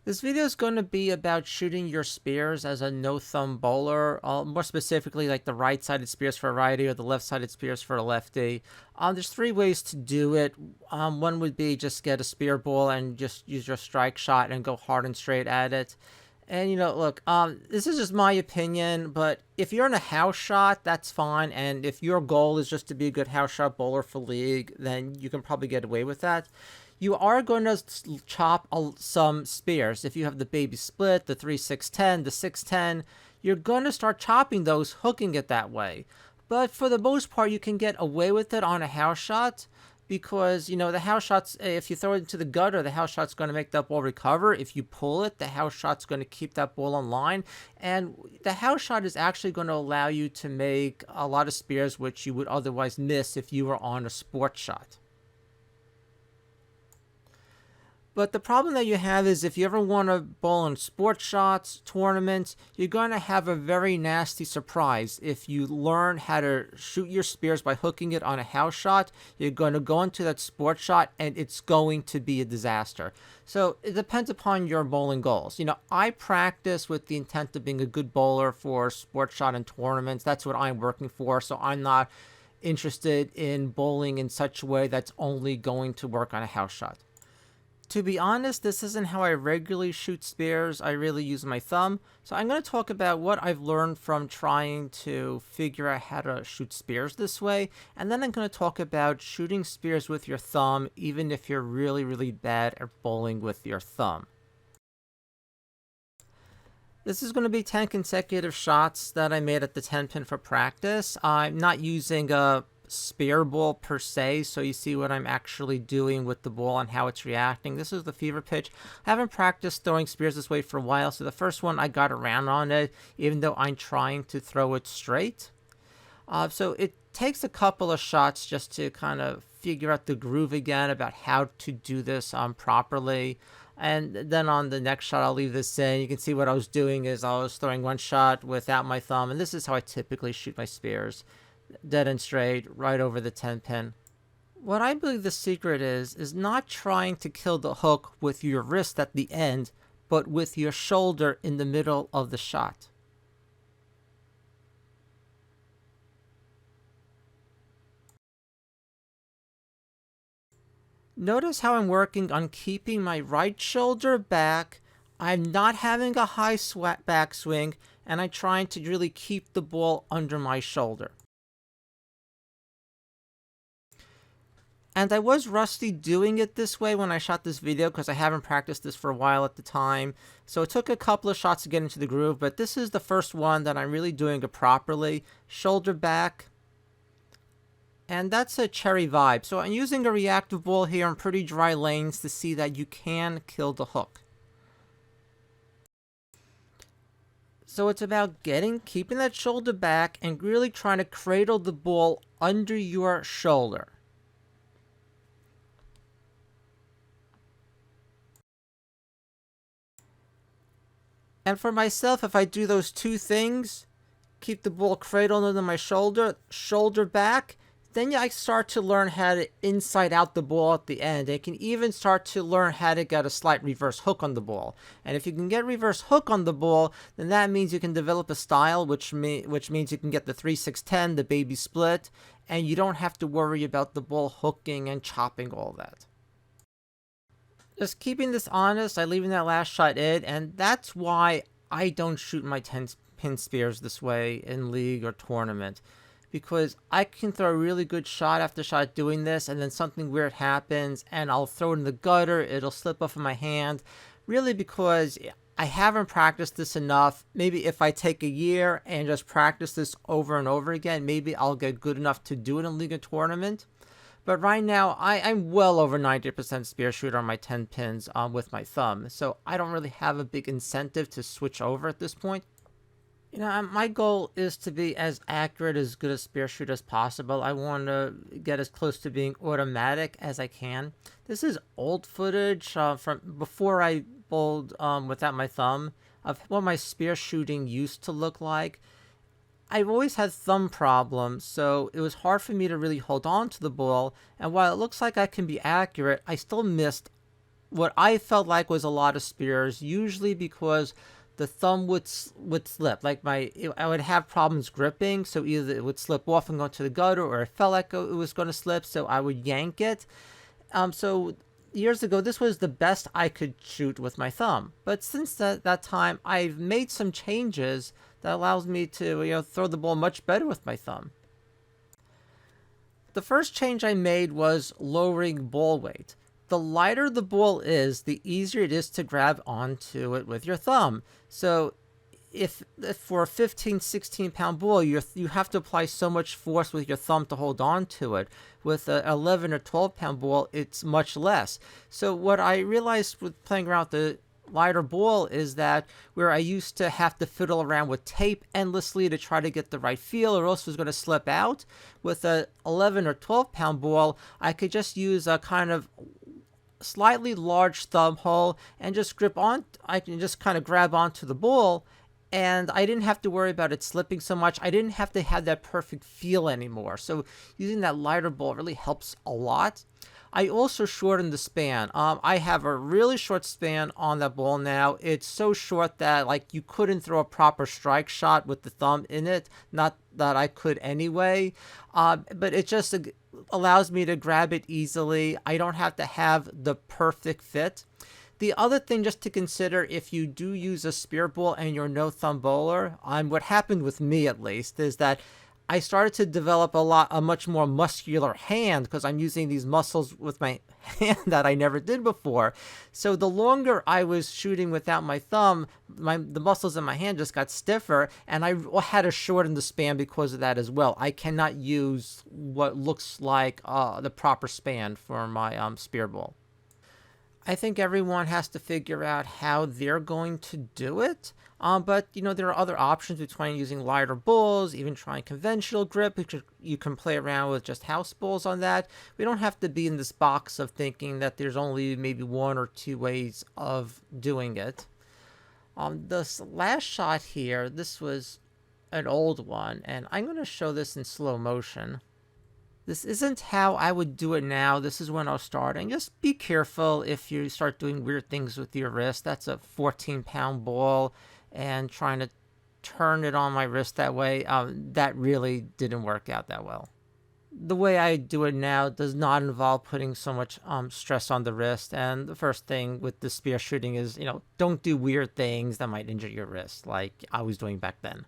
This video is going to be about shooting your spears as a no-thumb bowler, more specifically like the right-sided spears for a righty or the left-sided spears for a lefty. There's three ways to do it. One would be just get a spear ball and just use your strike shot and go hard and straight at it. And look, this is just my opinion, but if you're in a house shot, that's fine. And if your goal is just to be a good house shot bowler for league, then you can probably get away with that. You are going to chop some spears. If you have the baby split, the 3-6-10, the 6-10, you're going to start chopping those, hooking it that way. But for the most part, you can get away with it on a house shot because, the house shots, if you throw it into the gutter, the house shot's going to make that ball recover. If you pull it, the house shot's going to keep that ball on line. And the house shot is actually going to allow you to make a lot of spears which you would otherwise miss if you were on a sport shot. But the problem that you have is if you ever want to bowl in sports shots, tournaments, you're going to have a very nasty surprise. If you learn how to shoot your spears by hooking it on a house shot, you're going to go into that sports shot and it's going to be a disaster. So it depends upon your bowling goals. I practice with the intent of being a good bowler for sports shot and tournaments. That's what I'm working for. So I'm not interested in bowling in such a way that's only going to work on a house shot. To be honest, this isn't how I regularly shoot spears. I really use my thumb. So I'm going to talk about what I've learned from trying to figure out how to shoot spears this way. And then I'm going to talk about shooting spears with your thumb, even if you're really, really bad at bowling with your thumb. This is going to be 10 consecutive shots that I made at the 10 pin for practice. I'm not using a spear ball per se, so you see what I'm actually doing with the ball and how it's reacting. This is the fever pitch. I haven't practiced throwing spears this way for a while, so the first one I got around on it, even though I'm trying to throw it straight. So it takes a couple of shots just to kind of figure out the groove again about how to do this properly. And then on the next shot, I'll leave this in. You can see what I was doing is I was throwing one shot without my thumb, and this is how I typically shoot my spears. Dead and straight, right over the 10 pin. What I believe the secret is not trying to kill the hook with your wrist at the end, but with your shoulder in the middle of the shot. Notice how I'm working on keeping my right shoulder back. I'm not having a high backswing, and I'm trying to really keep the ball under my shoulder. And I was rusty doing it this way when I shot this video because I haven't practiced this for a while at the time. So it took a couple of shots to get into the groove, but this is the first one that I'm really doing it properly. Shoulder back. And that's a cherry vibe. So I'm using a reactive ball here on pretty dry lanes to see that you can kill the hook. So it's about keeping that shoulder back and really trying to cradle the ball under your shoulder. And for myself, if I do those two things, keep the ball cradled under my shoulder, shoulder back, then I start to learn how to inside out the ball at the end. I can even start to learn how to get a slight reverse hook on the ball. And if you can get reverse hook on the ball, then that means you can develop a style, which means you can get the 3-6-10, the baby split, and you don't have to worry about the ball hooking and chopping all that. Just keeping this honest, I leaving that last shot in, and that's why I don't shoot my 10-pin spears this way in league or tournament. Because I can throw a really good shot after shot doing this, and then something weird happens, and I'll throw it in the gutter, it'll slip off of my hand. Really because I haven't practiced this enough. Maybe if I take a year and just practice this over and over again, maybe I'll get good enough to do it in league or tournament. But right now, I'm well over 90% spear shooter on my 10 pins with my thumb. So I don't really have a big incentive to switch over at this point. My goal is to be as accurate, as good a spear shooter as possible. I want to get as close to being automatic as I can. This is old footage from before I bowled without my thumb of what my spear shooting used to look like. I've always had thumb problems, so it was hard for me to really hold on to the ball, and while it looks like I can be accurate, I still missed what I felt like was a lot of spears, usually because the thumb would slip. Like I would have problems gripping, so either it would slip off and go into the gutter, or it felt like it was going to slip, so I would yank it. So years ago, this was the best I could shoot with my thumb. But since that time, I've made some changes that allows me to throw the ball much better with my thumb. The first change I made was lowering ball weight. The lighter the ball is, the easier it is to grab onto it with your thumb. So if for a 15, 16-pound ball, you have to apply so much force with your thumb to hold on to it. With an 11 or 12-pound ball, it's much less. So what I realized with playing around with the lighter ball is that where I used to have to fiddle around with tape endlessly to try to get the right feel or else it was going to slip out, with a 11 or 12-pound ball, I could just use a kind of slightly large thumb hole and just grip on. I can just kind of grab onto the ball, and I didn't have to worry about it slipping so much. I didn't have to have that perfect feel anymore. So using that lighter ball really helps a lot. I also shortened the span. I have a really short span on that ball now. It's so short that like you couldn't throw a proper strike shot with the thumb in it. Not that I could anyway, but it just allows me to grab it easily. I don't have to have the perfect fit. The other thing just to consider if you do use a spear ball and you're no thumb bowler, what happened with me at least, is that I started to develop a much more muscular hand because I'm using these muscles with my hand that I never did before. So the longer I was shooting without my thumb, the muscles in my hand just got stiffer, and I had to shorten the span because of that as well. I cannot use what looks like the proper span for my spear ball. I think everyone has to figure out how they're going to do it. But there are other options between using lighter balls, even trying conventional grip. You can play around with just house balls on that. We don't have to be in this box of thinking that there's only maybe one or two ways of doing it. This last shot here, this was an old one, and I'm going to show this in slow motion. This isn't how I would do it now. This is when I was starting. Just be careful if you start doing weird things with your wrist. That's a 14-pound ball, and trying to turn it on my wrist that way, that really didn't work out that well. The way I do it now does not involve putting so much stress on the wrist. And the first thing with the spear shooting is, don't do weird things that might injure your wrist like I was doing back then.